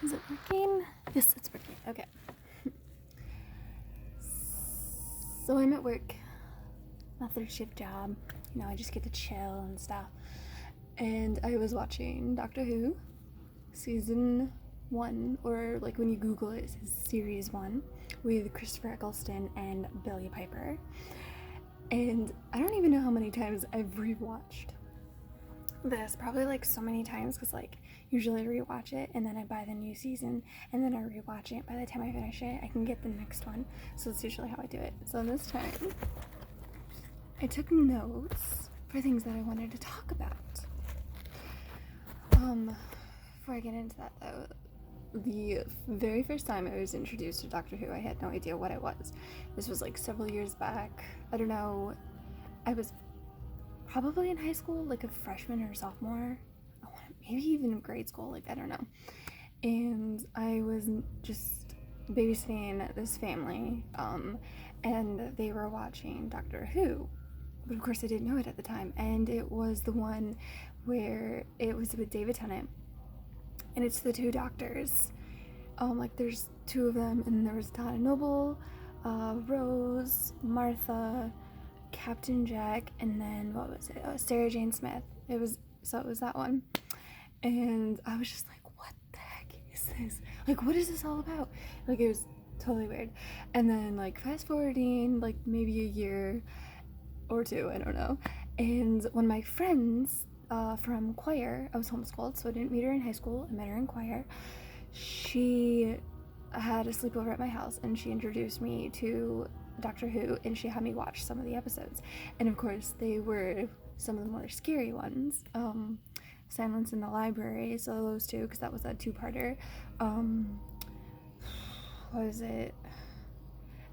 Is it working? Yes, it's working. Okay. So I'm at work. My third shift job. You know, I just get to chill and stuff. And I was watching Doctor Who, season 1, or like when you Google it, it says series 1, with Christopher Eccleston and Billie Piper. And I don't even know how many times I've rewatched this, probably like so many times, because like usually I rewatch it and then I buy the new season and then I rewatch it. By the time I finish it, I can get the next one. So that's usually how I do it. So this time I took notes for things that I wanted to talk about. Before I get into that though, the very first time I was introduced to Doctor Who, I had no idea what it was. This was like several years back. I don't know, I was probably in high school, like a freshman or sophomore, maybe even in grade school, like I don't know. And I was just babysitting this family, and they were watching Doctor Who, but of course I didn't know it at the time. And it was the one where it was with David Tennant, and it's the two doctors. Like there's two of them, and there was Donna Noble, Rose, Martha, Captain Jack, and then what was it? Sarah Jane Smith. It was that one. And I was just like, what the heck is this? Like, what is this all about? Like, it was totally weird. And then like fast forwarding like maybe a year or two, I don't know. And one of my friends from choir, I was homeschooled, so I didn't meet her in high school. I met her in choir. She had a sleepover at my house, and she introduced me to Doctor Who, and she had me watch some of the episodes. And of course, they were some of the more scary ones. Silence in the Library, so those two, because that was a two-parter. What was it?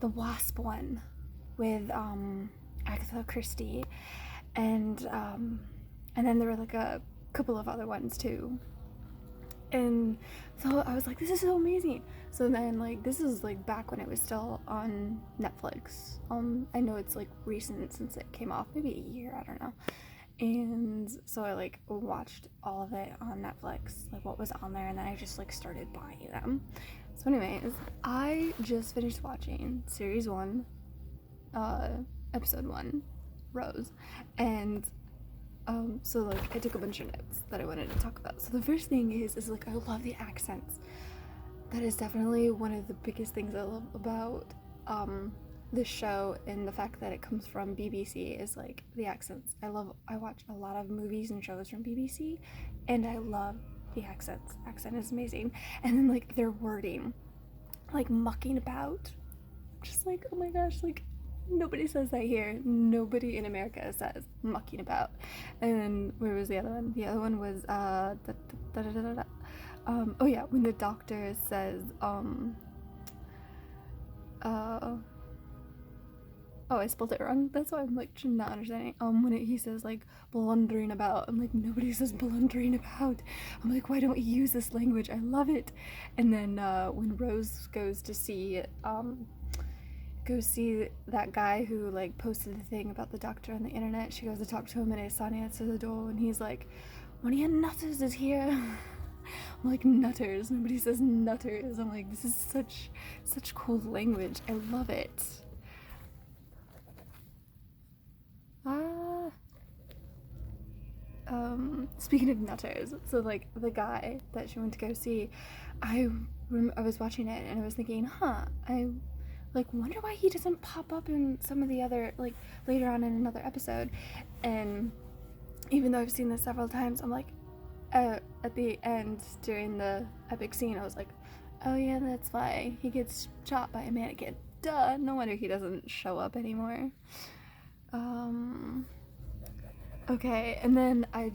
The Wasp one with Agatha Christie, and then there were like a couple of other ones too. And so I was like, this is so amazing. So then like this is like back when it was still on Netflix. I know it's like recent since it came off, maybe a year, I don't know. And so I like watched all of it on Netflix, like what was on there, and then I just like started buying them. So anyways, I just finished watching series 1, episode 1, Rose, and so like I took a bunch of notes that I wanted to talk about. So the first thing is like I love the accents. That is definitely one of the biggest things I love about this show, and the fact that it comes from BBC is like the accents. I watch a lot of movies and shows from BBC, and I love the accents. Accent is amazing. And then like their wording, like mucking about, just like, oh my gosh, like nobody says that here. Nobody in America says mucking about. And then where was the other one? The other one was oh yeah, when the doctor says oh, I spelled it wrong. That's why I'm like not understanding. When he says like blundering about, I'm like, nobody says blundering about. I'm like, why don't you use this language? I love it. And then when Rose goes to see that guy who like posted the thing about the doctor on the internet, she goes to talk to him, and his son answers the door, and he's like, one of your nutters is here. I'm like, nutters? Nobody says nutters. I'm like, this is such cool language. I love it. Speaking of nutters, so like the guy that she went to go see, I was watching it and I was thinking, I like wonder why he doesn't pop up in some of the other, like later on in another episode. And even though I've seen this several times, I'm like, at the end during the epic scene, I was like, oh yeah, that's why he gets shot by a mannequin. Duh, no wonder he doesn't show up anymore. Okay, and then I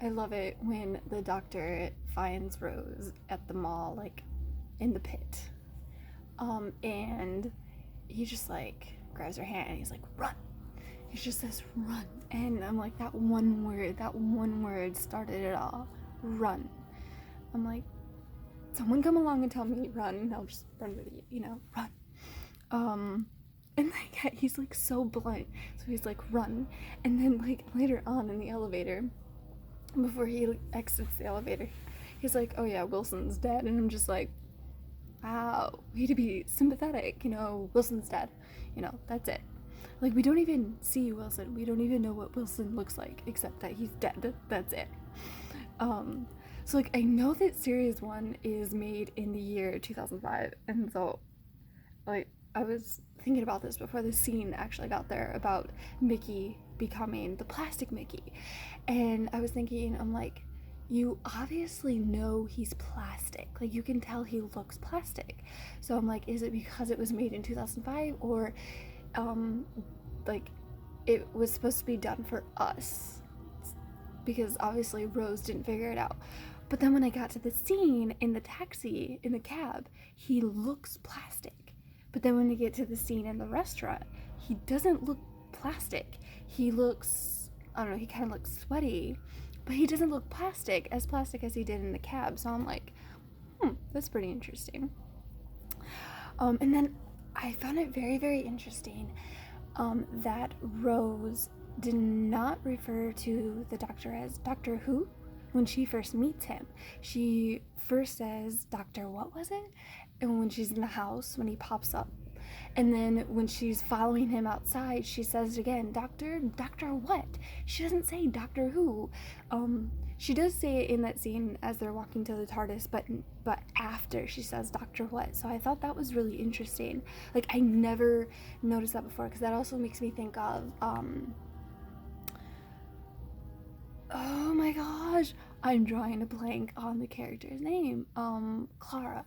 love it when the doctor finds Rose at the mall, like in the pit. And he just like grabs her hand and he's like, run. He just says run. And I'm like, that one word started it all. Run. I'm like, someone come along and tell me run, and I'll just run with you, run. And like he's like so blunt, so he's like run. And then like later on in the elevator, before he exits the elevator, he's like, oh yeah, Wilson's dead. And I'm just like, wow, way to be sympathetic, you know, Wilson's dead. You know, that's it. Like, we don't even see Wilson. We don't even know what Wilson looks like, except that he's dead. That's it. So, like, I know that Series 1 is made in the year 2005, and so, like, I was thinking about this before the scene actually got there about Mickey becoming the plastic Mickey. And I was thinking, I'm like, you obviously know he's plastic. Like, you can tell he looks plastic. So I'm like, is it because it was made in 2005, or like it was supposed to be done for us? Because obviously Rose didn't figure it out. But then when I got to the scene in the taxi, in the cab, he looks plastic. But then when we get to the scene in the restaurant, he doesn't look plastic. He looks, I don't know, he kind of looks sweaty, but he doesn't look as plastic as he did in the cab. So I'm like, that's pretty interesting. And then I found it very, very interesting that Rose did not refer to the doctor as Doctor Who when she first meets him. She first says, Doctor what was it? And when she's in the house, when he pops up. And then when she's following him outside, she says it again, Doctor what? She doesn't say Doctor Who. She does say it in that scene as they're walking to the TARDIS, but after she says Doctor what. So I thought that was really interesting. Like, I never noticed that before, because that also makes me think of oh my gosh, I'm drawing a blank on the character's name. Clara,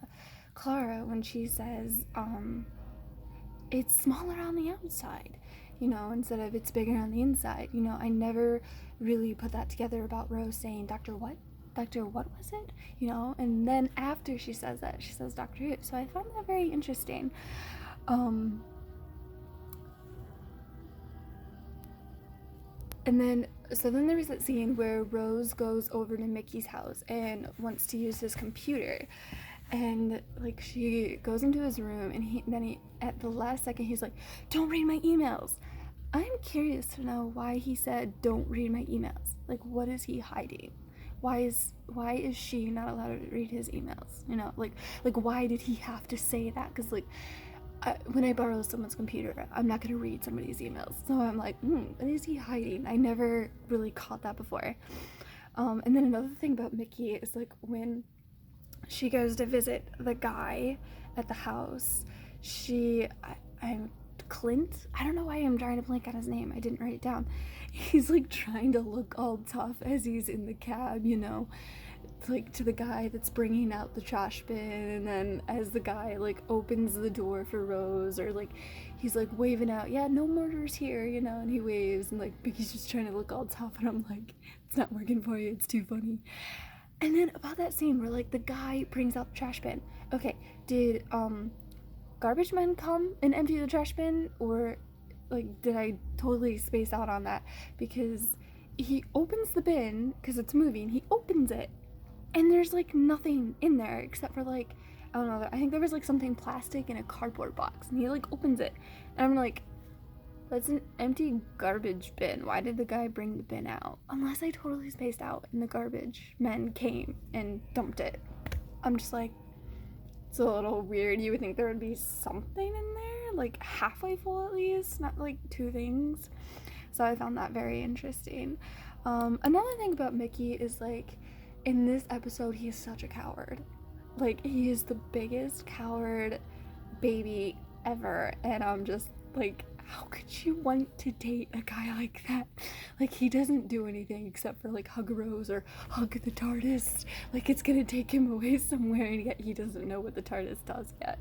when she says, it's smaller on the outside, you know, instead of it's bigger on the inside. You know, I never really put that together about Rose saying, Doctor what? Doctor what was it? You know, and then after she says that, she says Doctor Who. So I found that very interesting. And then there was that scene where Rose goes over to Mickey's house and wants to use his computer. And, like, she goes into his room, and then at the last second, he's like, don't read my emails. I'm curious to know why he said, don't read my emails. Like, what is he hiding? Why is she not allowed to read his emails? You know, like why did he have to say that? Because, like, when I borrow someone's computer, I'm not going to read somebody's emails. So I'm like, what is he hiding? I never really caught that before. And then another thing about Mickey is, like, when she goes to visit the guy at the house, I'm Clint? I don't know why I'm trying to blank on his name. I didn't write it down. He's, like, trying to look all tough as he's in the cab, you know, like, to the guy that's bringing out the trash bin, and then as the guy, like, opens the door for Rose, or, like, he's, like, waving out, yeah, no murders here, you know, and he waves, and, like, Mickey's just trying to look all tough, and I'm like, it's not working for you, it's too funny. And then about that scene where, like, the guy brings out the trash bin. Okay, did garbage men come and empty the trash bin, or, like, did I totally space out on that? Because he opens the bin, because it's moving, he opens it, and there's, like, nothing in there except for, like, I don't know, I think there was, like, something plastic in a cardboard box, and he, like, opens it, and I'm like, that's an empty garbage bin. Why did the guy bring the bin out? Unless I totally spaced out and the garbage men came and dumped it. I'm just like, it's a little weird. You would think there would be something in there, like halfway full at least, not like two things. So I found that very interesting. Another thing about Mickey is, like, in this episode, he is such a coward. Like, he is the biggest coward baby ever, and I'm just like, how could you want to date a guy like that? Like, he doesn't do anything except for, like, hug Rose or hug the TARDIS. Like, it's gonna take him away somewhere, and yet he doesn't know what the TARDIS does yet.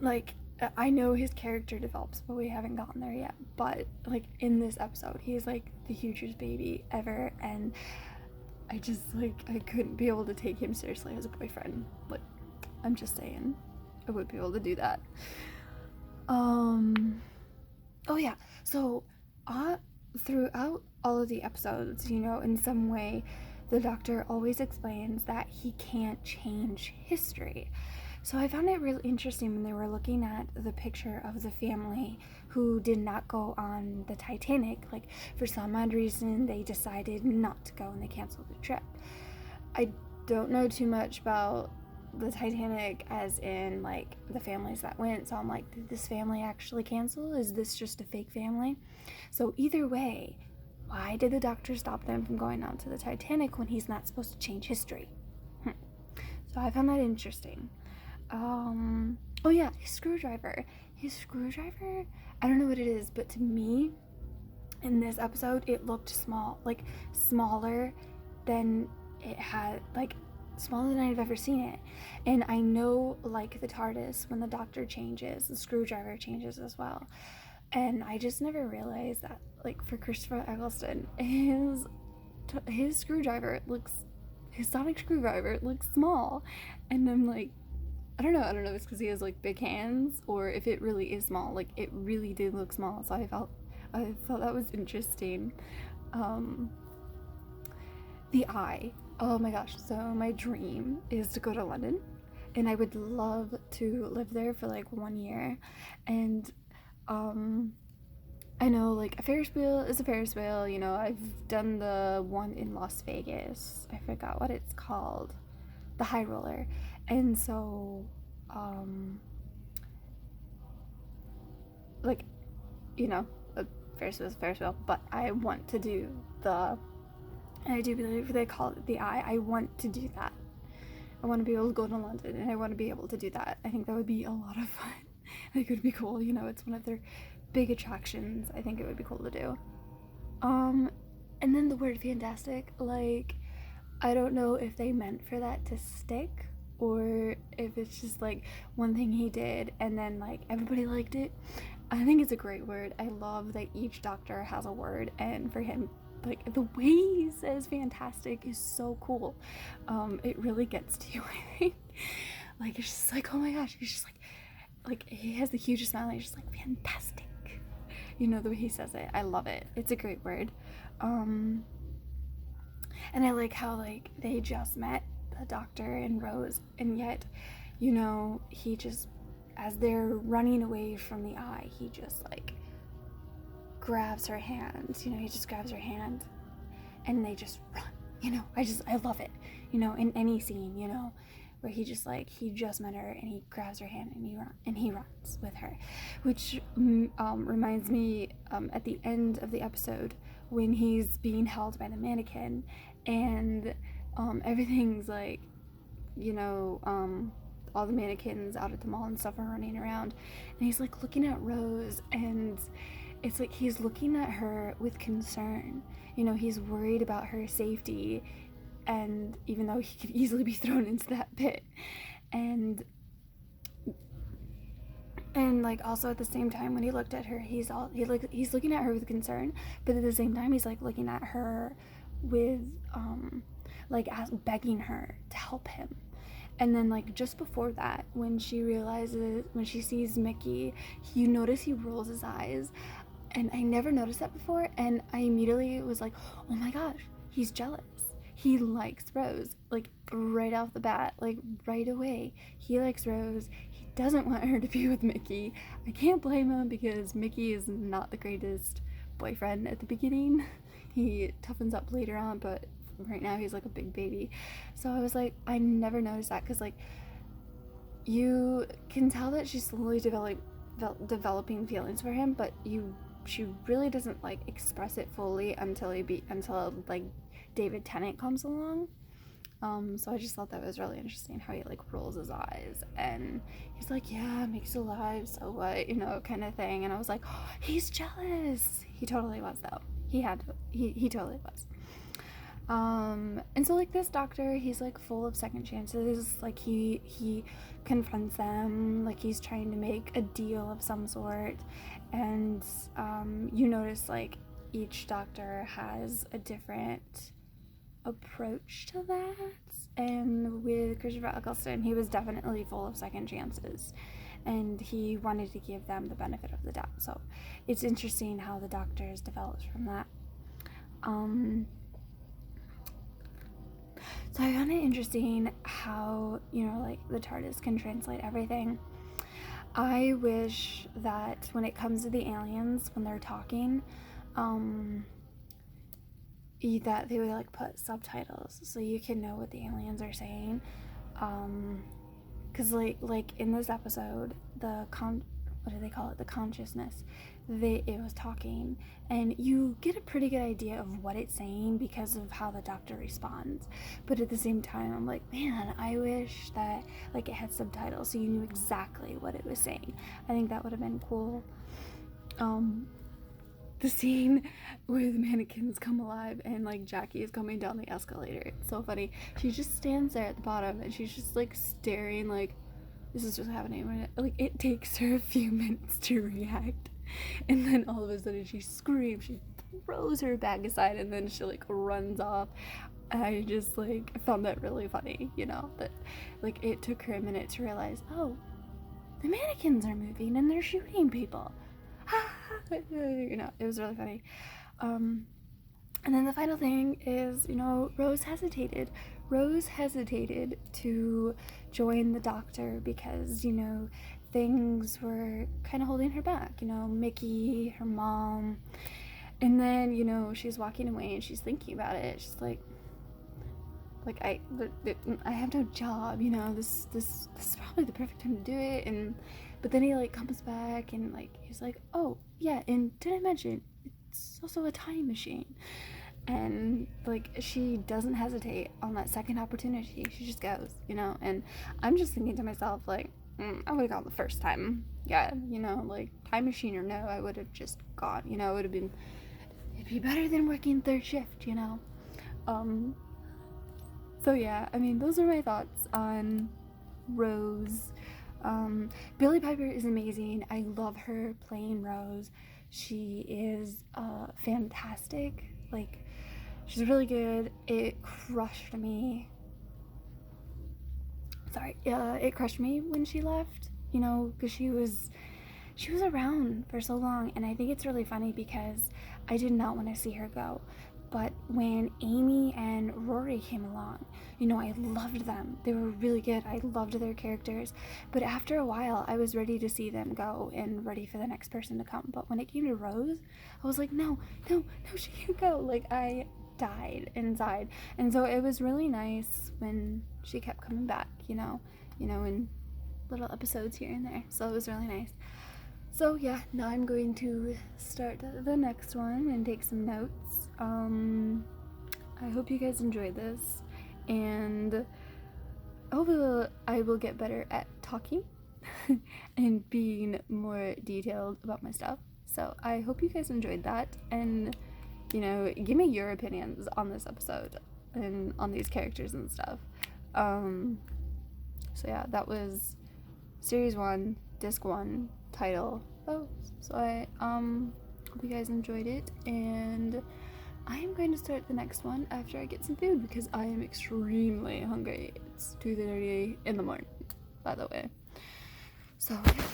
Like, I know his character develops, but we haven't gotten there yet. But, like, in this episode, he's, like, the hugest baby ever, and I just, like, I couldn't be able to take him seriously as a boyfriend. Like, I'm just saying, I wouldn't be able to do that. Oh yeah, so throughout all of the episodes, you know, in some way, the Doctor always explains that he can't change history. So I found it really interesting when they were looking at the picture of the family who did not go on the Titanic. Like, for some odd reason, they decided not to go and they canceled the trip. I don't know too much about the Titanic as in like the families that went, so I'm like, did this family actually cancel? Is this just a fake family? So either way, why did the Doctor stop them from going on to the Titanic when he's not supposed to change history? So I found that interesting. Oh yeah, his screwdriver, I don't know what it is, but to me in this episode it looked small, like smaller than it had, like smaller than I've ever seen it. And I know, like the TARDIS, when the Doctor changes, the screwdriver changes as well. And I just never realized that, like, for Christopher Eccleston, his screwdriver looks, his sonic screwdriver looks small. And I'm like, I don't know if it's because he has like big hands or if it really is small. Like, it really did look small, so I thought that was interesting. The eye. Oh my gosh, so my dream is to go to London, and I would love to live there for like 1 year. And I know like a Ferris wheel is a Ferris wheel, you know, I've done the one in Las Vegas. I forgot what it's called. The high roller. And so like, you know, a Ferris wheel is a Ferris wheel, but I want to do and I do believe they call it the eye. I want to do that. I want to be able to go to London, and I want to be able to do that. I think that would be a lot of fun. I think it would be cool. You know, it's one of their big attractions. I think it would be cool to do. And then the word fantastic, like, I don't know if they meant for that to stick or if it's just like one thing he did and then like everybody liked it. I think it's a great word. I love that each Doctor has a word, and for him, like the way he says fantastic is so cool. It really gets to you, I think. Like, it's just like, oh my gosh, he's just like he has the hugest smile, and he's just like fantastic. You know, the way he says it, I love it. It's a great word. And I like how like they just met, the Doctor and Rose, and yet, you know, he just, as they're running away from the eye, he just like grabs her hand, you know, he just grabs her hand and they just run, you know. I love it, you know, in any scene, you know, where he just met her and he grabs her hand and he runs with her, which reminds me at the end of the episode when he's being held by the mannequin and everything's like, you know, all the mannequins out at the mall and stuff are running around, and he's like looking at Rose, and it's like he's looking at her with concern. You know, he's worried about her safety, and even though he could easily be thrown into that pit, and like also at the same time when he looked at her, he's looking at her with concern, but at the same time he's like looking at her with begging her to help him. And then like just before that, when she sees Mickey, you notice he rolls his eyes, and I never noticed that before, and I immediately was like, oh my gosh, he's jealous. He likes Rose, like right off the bat, like right away. He likes Rose. He doesn't want her to be with Mickey. I can't blame him because Mickey is not the greatest boyfriend at the beginning. He toughens up later on, but right now he's like a big baby. So I was like, I never noticed that, because like you can tell that she's slowly developing feelings for him, but she really doesn't like express it fully until like David Tennant comes along. So I just thought that was really interesting how he like rolls his eyes and he's like, yeah, Mickey's alive, so what, you know, kind of thing. And I was like, oh, he's jealous. He totally was though. He totally was. And so like this Doctor, he's like full of second chances. Like he confronts them, like he's trying to make a deal of some sort, and you notice like each Doctor has a different approach to that. And with Christopher Eccleston, he was definitely full of second chances, and he wanted to give them the benefit of the doubt. So it's interesting how the Doctors developed from that. So I found it interesting how, you know, like the TARDIS can translate everything. I wish that when it comes to the aliens, when they're talking, that they would like put subtitles so you can know what the aliens are saying. Because like in this episode, what do they call it? The consciousness. It was talking, and you get a pretty good idea of what it's saying because of how the doctor responds. But at the same time, I'm like, man, I wish that like it had subtitles so you knew exactly what it was saying. I think that would have been cool. The scene where the mannequins come alive and like Jackie is coming down the escalator. It's so funny. She just stands there at the bottom and she's just like staring like this is just happening. Like it takes her a few minutes to react. And then all of a sudden she screams, she throws her bag aside, and then she like runs off. I just like found that really funny, you know, that like it took her a minute to realize, oh, the mannequins are moving and they're shooting people. You know, it was really funny. And then the final thing is, you know, Rose hesitated to join the doctor because, you know, things were kind of holding her back, you know, Mickey, her mom. And then, you know, she's walking away and she's thinking about it. She's like I have no job, you know, this is probably the perfect time to do it. And but then he like comes back and like he's like, oh yeah, and did I mention it's also a time machine? And like she doesn't hesitate on that second opportunity. She just goes, you know. And I'm just thinking to myself like, I would have gone the first time. Yeah, you know, like time machine or no, I would have just gone. You know, it'd be better than working third shift, you know. So yeah, I mean, those are my thoughts on Rose. Billie Piper is amazing. I love her playing Rose. She is fantastic. Like, she's really good. It crushed me. It crushed me when she left, you know, because she was around for so long, and I think it's really funny because I did not want to see her go. But when Amy and Rory came along, you know, I loved them. They were really good. I loved their characters. But after a while, I was ready to see them go and ready for the next person to come. But when it came to Rose, I was like, no, she can't go. Like, I died inside. And so it was really nice when she kept coming back, you know, in little episodes here and there. So it was really nice. So yeah, now I'm going to start the next one and take some notes. I hope you guys enjoyed this, and hopefully I will get better at talking and being more detailed about my stuff. So I hope you guys enjoyed that, and you know, give me your opinions on this episode and on these characters and stuff. So yeah, that was series 1, disc 1, title. So I hope you guys enjoyed it, and I am going to start the next one after I get some food because I am extremely hungry. It's 2:30 in the morning, by the way. So yeah.